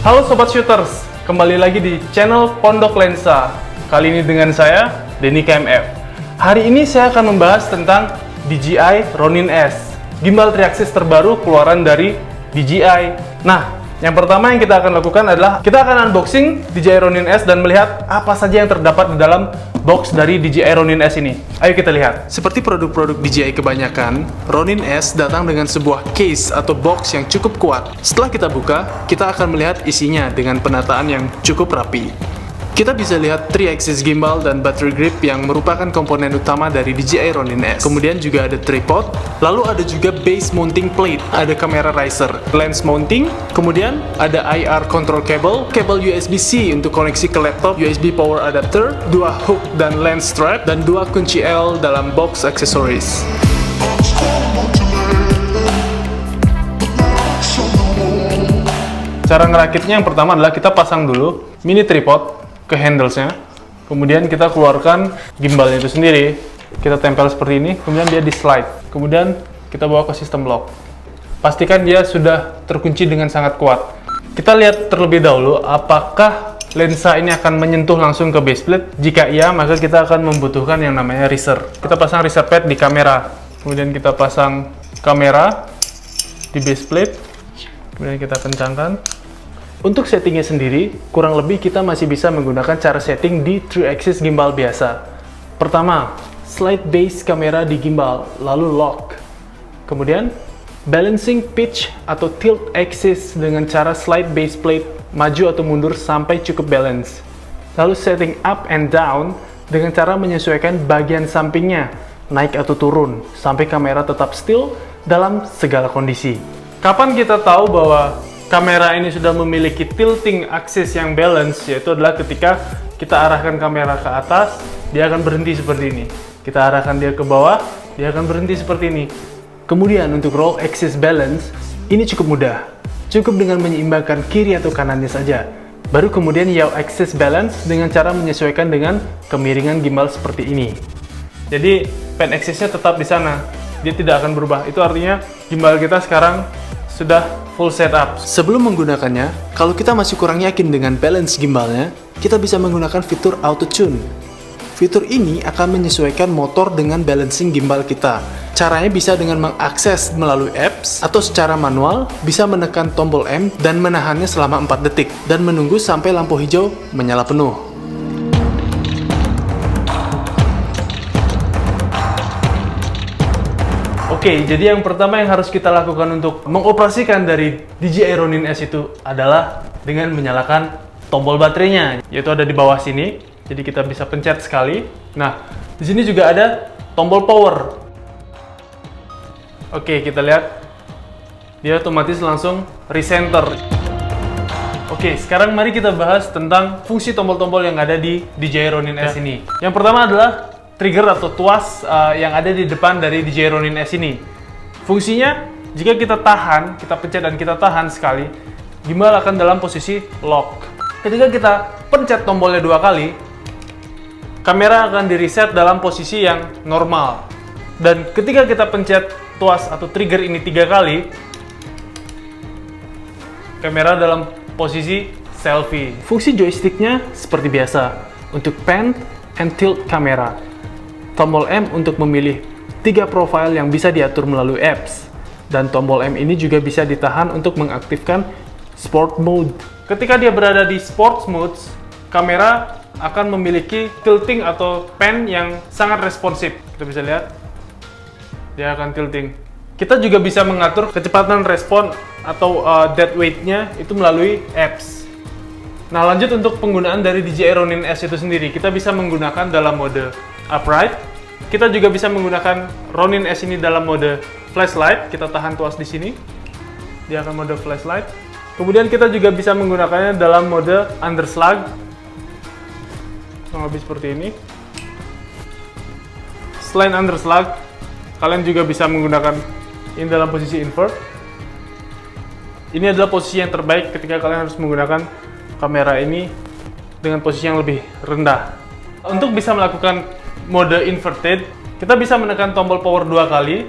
Halo Sobat Shooters, kembali lagi di channel Pondok Lensa. Kali ini dengan saya, Denny KMF. Hari ini saya akan membahas tentang DJI Ronin S, gimbal 3-axis terbaru keluaran dari DJI. Nah, yang pertama yang kita akan lakukan adalah kita akan unboxing DJI Ronin S dan melihat apa saja yang terdapat di dalam box dari DJI Ronin S ini. Ayo kita lihat. Seperti produk-produk DJI kebanyakan, Ronin S datang dengan sebuah case atau box yang cukup kuat. Setelah kita buka, kita akan melihat isinya dengan penataan yang cukup rapi. Kita bisa lihat 3-axis gimbal dan battery grip yang merupakan komponen utama dari DJI Ronin S. Kemudian juga ada tripod, lalu ada juga base mounting plate, ada kamera riser, lens mounting, kemudian ada IR control cable, kabel USB-C untuk koneksi ke laptop, USB power adapter, 2 hook dan lens strap, dan 2 kunci L dalam box accessories. Cara ngerakitnya yang pertama adalah kita pasang dulu mini tripod ke handlesnya, kemudian kita keluarkan gimbalnya itu sendiri, kita tempel seperti ini, kemudian dia di slide, kemudian kita bawa ke sistem lock. Pastikan dia sudah terkunci dengan sangat kuat. Kita lihat terlebih dahulu apakah lensa ini akan menyentuh langsung ke base plate. Jika iya, maka kita akan membutuhkan yang namanya riser. Kita pasang riser pad di kamera, kemudian kita pasang kamera di base plate, kemudian kita kencangkan. Untuk settingnya sendiri, kurang lebih kita masih bisa menggunakan cara setting di 3-axis gimbal biasa. Pertama, slide base kamera di gimbal, lalu lock. Kemudian, balancing pitch atau tilt axis dengan cara slide base plate maju atau mundur sampai cukup balance. Lalu setting up and down dengan cara menyesuaikan bagian sampingnya, naik atau turun, sampai kamera tetap still dalam segala kondisi. Kapan kita tahu bahwa kamera ini sudah memiliki tilting axis yang balance, yaitu adalah ketika kita arahkan kamera ke atas, dia akan berhenti seperti ini. Kita arahkan dia ke bawah, dia akan berhenti seperti ini. Kemudian untuk roll axis balance, ini cukup mudah. Cukup dengan menyeimbangkan kiri atau kanannya saja. Baru kemudian yaw axis balance dengan cara menyesuaikan dengan kemiringan gimbal seperti ini. Jadi pen axisnya tetap di sana, dia tidak akan berubah. Itu artinya gimbal kita sekarang sudah full setup. Sebelum menggunakannya, kalau kita masih kurang yakin dengan balance gimbalnya, kita bisa menggunakan fitur auto tune. Fitur ini akan menyesuaikan motor dengan balancing gimbal kita. Caranya bisa dengan mengakses melalui apps atau secara manual, bisa menekan tombol M dan menahannya selama 4 detik dan menunggu sampai lampu hijau menyala penuh. Oke, jadi yang pertama yang harus kita lakukan untuk mengoperasikan dari DJI Ronin S itu adalah dengan menyalakan tombol baterainya, yaitu ada di bawah sini. Jadi kita bisa pencet sekali. Nah, di sini juga ada tombol power. Oke, kita lihat dia otomatis langsung recenter. Oke, sekarang mari kita bahas tentang fungsi tombol-tombol yang ada di DJI Ronin S ini. Yang pertama adalah trigger atau tuas yang ada di depan dari DJI Ronin S ini. Fungsinya, jika kita tahan, kita pencet dan kita tahan sekali, gimbal akan dalam posisi lock. Ketika kita pencet tombolnya 2 kali, kamera akan di-reset dalam posisi yang normal. Dan ketika kita pencet tuas atau trigger ini 3 kali, kamera dalam posisi selfie. Fungsi joysticknya seperti biasa, untuk pan and tilt kamera. Tombol M untuk memilih 3 profile yang bisa diatur melalui apps. Dan tombol M ini juga bisa ditahan untuk mengaktifkan sport mode. Ketika dia berada di sports mode, kamera akan memiliki tilting atau pan yang sangat responsif. Kita bisa lihat, dia akan tilting. Kita juga bisa mengatur kecepatan respon atau dead weight-nya itu melalui apps. Nah, lanjut untuk penggunaan dari DJI Ronin S itu sendiri, kita bisa menggunakan dalam mode upright. Kita juga bisa menggunakan Ronin S ini dalam mode flashlight. Kita tahan tuas di sini, dia akan mode flashlight. Kemudian kita juga bisa menggunakannya dalam mode underslug, kurang lebih seperti ini. Selain underslug, kalian juga bisa menggunakan ini dalam posisi invert. Ini adalah posisi yang terbaik ketika kalian harus menggunakan kamera ini dengan posisi yang lebih rendah. Untuk bisa melakukan mode inverted, kita bisa menekan tombol power 2 kali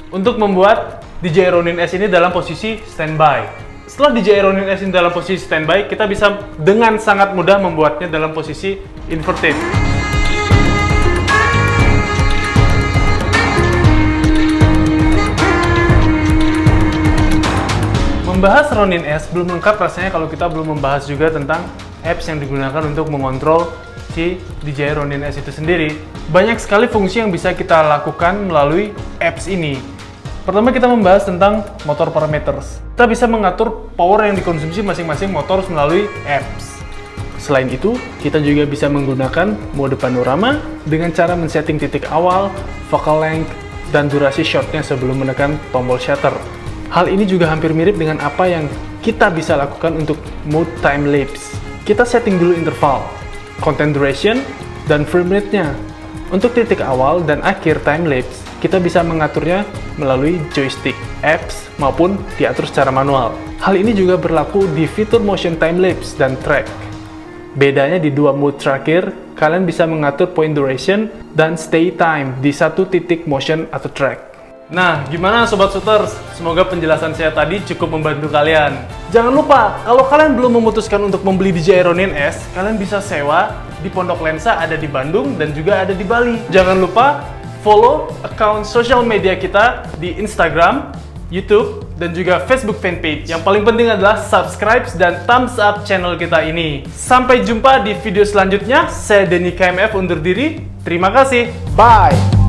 untuk membuat DJI Ronin S ini dalam posisi standby. Setelah DJI Ronin S ini dalam posisi standby, kita bisa dengan sangat mudah membuatnya dalam posisi inverted. Membahas Ronin S belum lengkap rasanya kalau kita belum membahas juga tentang apps yang digunakan untuk mengontrol si DJI Ronin S itu sendiri. Banyak sekali fungsi yang bisa kita lakukan melalui apps ini. Pertama kita membahas tentang motor parameters. Kita bisa mengatur power yang dikonsumsi masing-masing motor melalui apps. Selain itu, kita juga bisa menggunakan mode panorama dengan cara men-setting titik awal, focal length, dan durasi shotnya sebelum menekan tombol shutter. Hal ini juga hampir mirip dengan apa yang kita bisa lakukan untuk mode time lapse. Kita setting dulu interval, content duration, dan frame rate-nya. Untuk titik awal dan akhir time lapse, kita bisa mengaturnya melalui joystick, apps, maupun diatur secara manual. Hal ini juga berlaku di fitur motion time lapse dan track. Bedanya di dua mode terakhir, kalian bisa mengatur point duration dan stay time di satu titik motion atau track. Nah, gimana Sobat Shooters? Semoga penjelasan saya tadi cukup membantu kalian. Jangan lupa, kalau kalian belum memutuskan untuk membeli DJI Ronin S, kalian bisa sewa di Pondok Lensa, ada di Bandung dan juga ada di Bali. Jangan lupa follow account social media kita di Instagram, YouTube, dan juga Facebook fanpage. Yang paling penting adalah subscribe dan thumbs up channel kita ini. Sampai jumpa di video selanjutnya. Saya Denny KMF undur diri. Terima kasih. Bye!